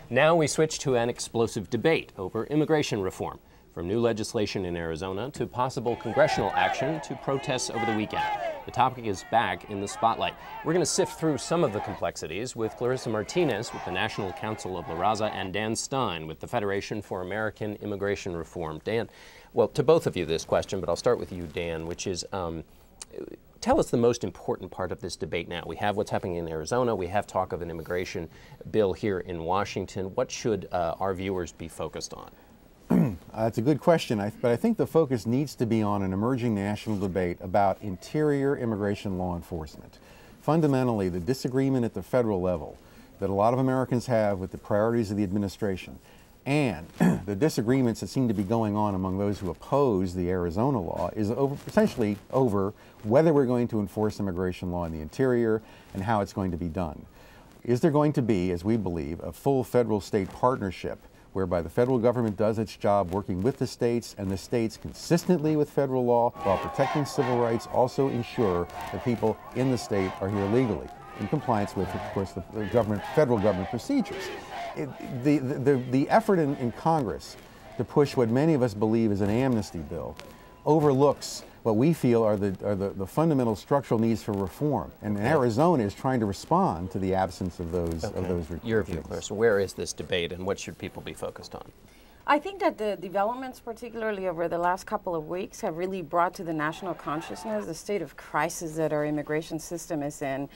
Now we switch to an explosive debate over immigration reform, from new legislation in Arizona to possible congressional action to protests over the weekend. The topic is back in the spotlight. We're going to sift through some of the complexities with Clarissa Martinez with the National Council of Raza and Dan Stein with the Federation for American Immigration Reform. Dan, well, to both of you this question, but I'll start with you, Dan, which is tell us the most important part of this debate now. We have what's happening in Arizona. We have talk of an immigration bill here in Washington. What should our viewers be focused on? That's a good question, but I think the focus needs to be on an emerging national debate about interior immigration law enforcement. Fundamentally, the disagreement at the federal level that a lot of Americans have with the priorities of the administration and the disagreements that seem to be going on among those who oppose the Arizona law is essentially over whether we're going to enforce immigration law in the interior and how it's going to be done. Is there going to be, as we believe, a full federal-state partnership whereby the federal government does its job working with the states, and the states consistently with federal law while protecting civil rights also ensure that people in the state are here legally in compliance with, of course, the federal government procedures. The effort in Congress to push what many of us believe is an amnesty bill overlooks what we feel are the fundamental structural needs for reform. And Arizona is trying to respond to the absence of those Your view, Clarissa, where is this debate and what should people be focused on? I think that the developments, particularly over the last couple of weeks, have really brought to the national consciousness the state of crisis that our immigration system is in,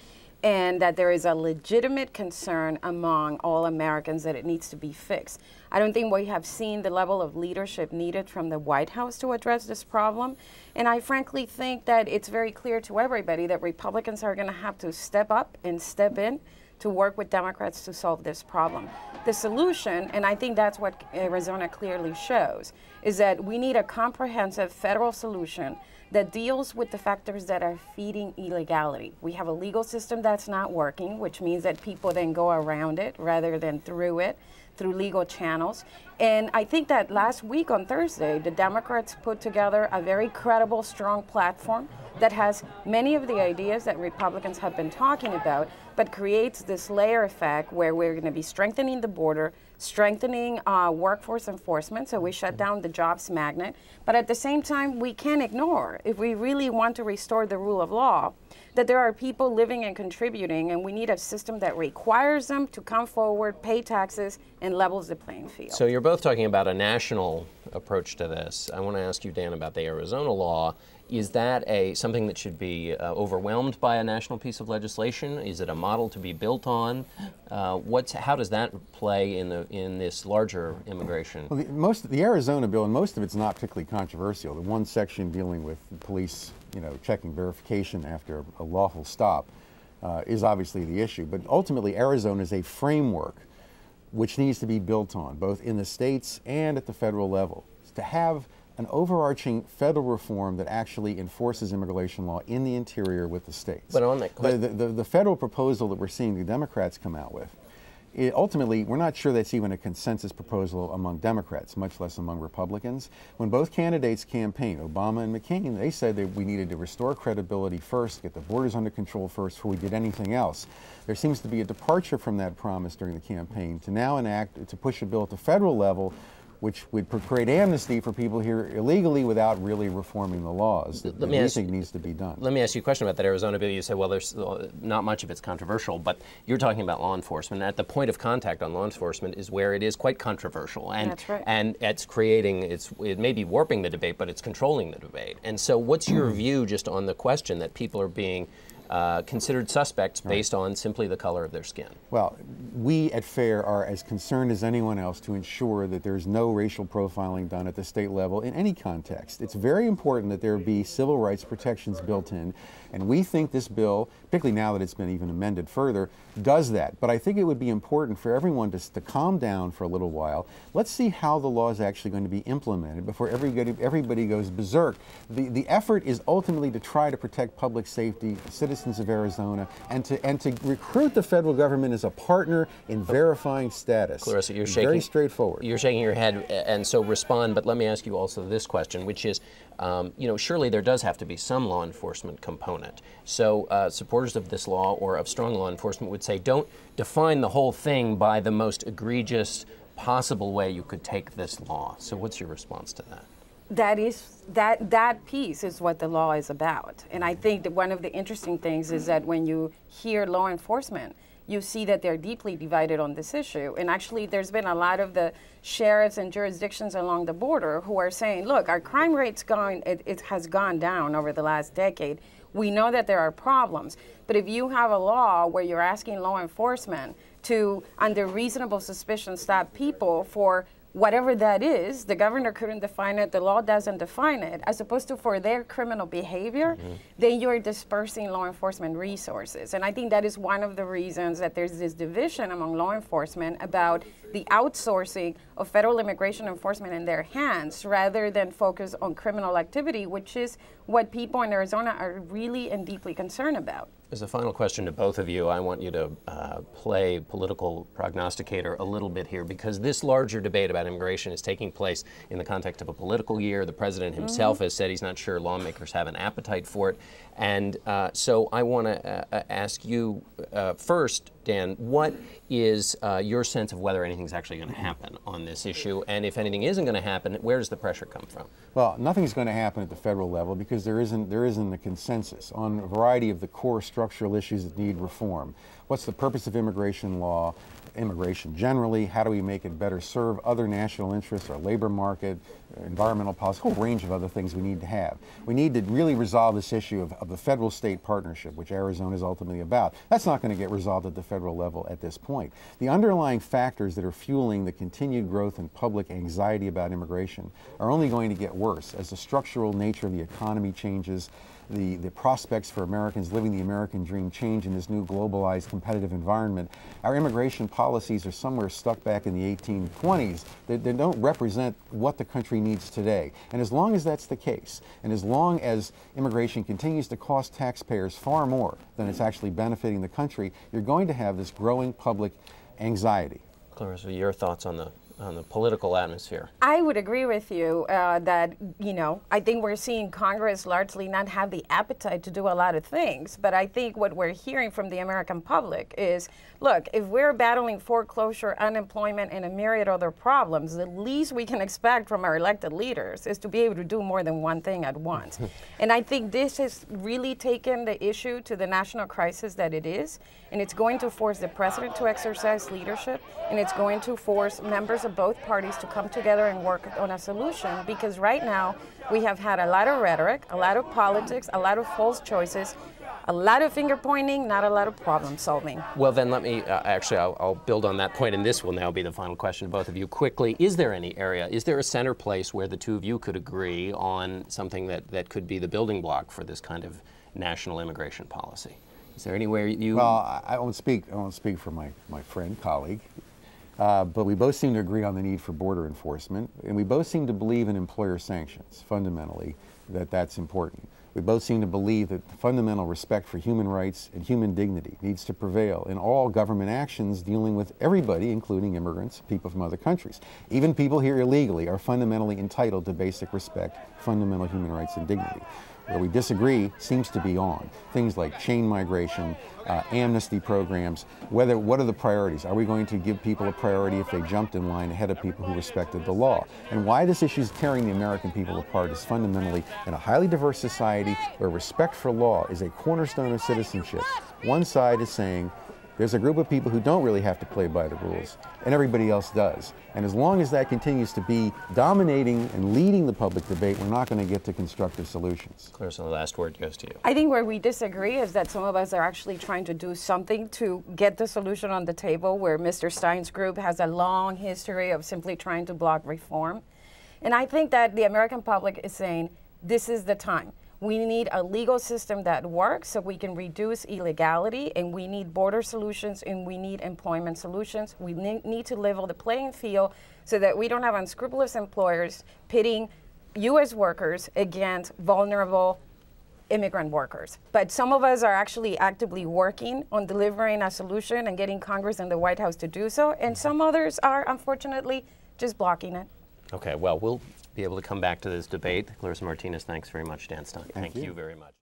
and that there is a legitimate concern among all Americans that it needs to be fixed. I don't think we have seen the level of leadership needed from the White House to address this problem. And I frankly think that it's very clear to everybody that Republicans are going to have to step up and step in to work with Democrats to solve this problem. The solution, and I think that's what Arizona clearly shows, is that we need a comprehensive federal solution that deals with the factors that are feeding illegality. We have a legal system that's not working, which means that people then go around it rather than through it, through legal channels. And I think that last week on Thursday, the Democrats put together a very credible, strong platform that has many of the ideas that Republicans have been talking about, but creates this layer effect where we're going to be strengthening the border, strengthening workforce enforcement, so we shut down the jobs magnet. But at the same time, we can't ignore, if we really want to restore the rule of law, that there are people living and contributing, and we need a system that requires them to come forward, pay taxes, and levels the playing field. So you're both talking about a national approach to this. I want to ask you, Dan, about the Arizona law. Is that something that should be overwhelmed by a national piece of legislation? Is it a model to be built on? How does that play in this larger immigration? Well, the Arizona bill, and most of it's not particularly controversial. The one section dealing with police, checking verification after a lawful stop is obviously the issue. But ultimately, Arizona is a framework which needs to be built on, both in the states and at the federal level. To have an overarching federal reform that actually enforces immigration law in the interior with the states. But on that the federal proposal that we're seeing the Democrats come out with, ultimately, we're not sure that's even a consensus proposal among Democrats, much less among Republicans. When both candidates campaigned, Obama and McCain, they said that we needed to restore credibility first, get the borders under control first before we did anything else. There seems to be a departure from that promise during the campaign to now to push a bill at the federal level which would create amnesty for people here illegally without really reforming the laws that we think needs to be done. Let me ask you a question about that Arizona bill. You say, well, there's not much of it's controversial, but you're talking about law enforcement. At the point of contact on law enforcement is where it is quite controversial. And, that's right. And it's it may be warping the debate, but it's controlling the debate. And so what's your view just on the question that people are being considered suspects based on simply the color of their skin? Well, we at FAIR are as concerned as anyone else to ensure that there's no racial profiling done at the state level in any context. It's very important that there be civil rights protections built in, and we think this bill, particularly now that it's been even amended further, does that. But I think it would be important for everyone to calm down for a little while. Let's see how the law is actually going to be implemented before everybody goes berserk. The effort is ultimately to try to protect public safety, citizens of Arizona, and to recruit the federal government as a partner in verifying status. Clarissa, you're shaking. Very straightforward. You're shaking your head, and so respond. But let me ask you also this question, which is, you know, surely there does have to be some law enforcement component. So supporters of this law or of strong law enforcement would say, don't define the whole thing by the most egregious possible way you could take this law. So what's your response to that? That piece is what the law is about. And I think that one of the interesting things is that when you hear law enforcement, you see that they're deeply divided on this issue. And actually, there's been a lot of the sheriffs and jurisdictions along the border who are saying, look, our crime rate's it has gone down over the last decade. We know that there are problems. But if you have a law where you're asking law enforcement to, under reasonable suspicion, stop people for whatever that is, the governor couldn't define it, the law doesn't define it, as opposed to for their criminal behavior, then you're dispersing law enforcement resources. And I think that is one of the reasons that there's this division among law enforcement about the outsourcing of federal immigration enforcement in their hands rather than focus on criminal activity, which is what people in Arizona are really and deeply concerned about. As a final question to both of you, I want you to play political prognosticator a little bit here, because this larger debate about immigration is taking place in the context of a political year. The president himself has said he's not sure lawmakers have an appetite for it. And so I want to ask you first, Dan, what is your sense of whether anything's actually going to happen on this issue? And if anything isn't going to happen, where does the pressure come from? Well, nothing's going to happen at the federal level because there isn't a consensus on a variety of the core structural issues that need reform. What's the purpose of immigration law, immigration generally? How do we make it better serve other national interests, our labor market, environmental policy, a whole range of other things we need to have. We need to really resolve this issue of the federal-state partnership, which Arizona is ultimately about. That's not going to get resolved at the federal level at this point. The underlying factors that are fueling the continued growth in public anxiety about immigration are only going to get worse as the structural nature of the economy changes, the prospects for Americans living the American dream change in this new globalized competitive environment. Our immigration policies are somewhere stuck back in the 1820s that don't represent what the country needs today. And as long as that's the case, and as long as immigration continues to cost taxpayers far more than it's actually benefiting the country, you're going to have this growing public anxiety. Clarissa, your thoughts on the political atmosphere? I would agree with you that, you know, I think we're seeing Congress largely not have the appetite to do a lot of things. But I think what we're hearing from the American public is, look, if we're battling foreclosure, unemployment, and a myriad other problems, the least we can expect from our elected leaders is to be able to do more than one thing at once. And I think this has really taken the issue to the national crisis that it is. And it's going to force the president to exercise leadership, and it's going to force members of both parties to come together and work on a solution, because right now we have had a lot of rhetoric, a lot of politics, a lot of false choices, a lot of finger pointing, not a lot of problem solving. Well, then let me, I'll build on that point, and this will now be the final question to both of you. Quickly, is there any area, is there a center place where the two of you could agree on something that could be the building block for this kind of national immigration policy? Is there anywhere you... Well, I won't speak for my friend, colleague, but we both seem to agree on the need for border enforcement, and we both seem to believe in employer sanctions, fundamentally, that's important. We both seem to believe that fundamental respect for human rights and human dignity needs to prevail in all government actions dealing with everybody, including immigrants, people from other countries. Even people here illegally are fundamentally entitled to basic respect, fundamental human rights and dignity. Where we disagree seems to be on things like chain migration, amnesty programs. What are the priorities? Are we going to give people a priority if they jumped in line ahead of people who respected the law? And why this issue is tearing the American people apart is fundamentally in a highly diverse society where respect for law is a cornerstone of citizenship. One side is saying there's a group of people who don't really have to play by the rules, and everybody else does. And as long as that continues to be dominating and leading the public debate, we're not going to get to constructive solutions. Clarissa, the last word goes to you. I think where we disagree is that some of us are actually trying to do something to get the solution on the table, where Mr. Stein's group has a long history of simply trying to block reform. And I think that the American public is saying, this is the time. We need a legal system that works so we can reduce illegality, and we need border solutions, and we need employment solutions. We need to level the playing field so that we don't have unscrupulous employers pitting U.S. workers against vulnerable immigrant workers. But some of us are actually actively working on delivering a solution and getting Congress and the White House to do so, and some others are unfortunately just blocking it. Okay, well, we'll be able to come back to this debate. Clarissa Martinez, thanks very much. Dan Stein, thank you very much.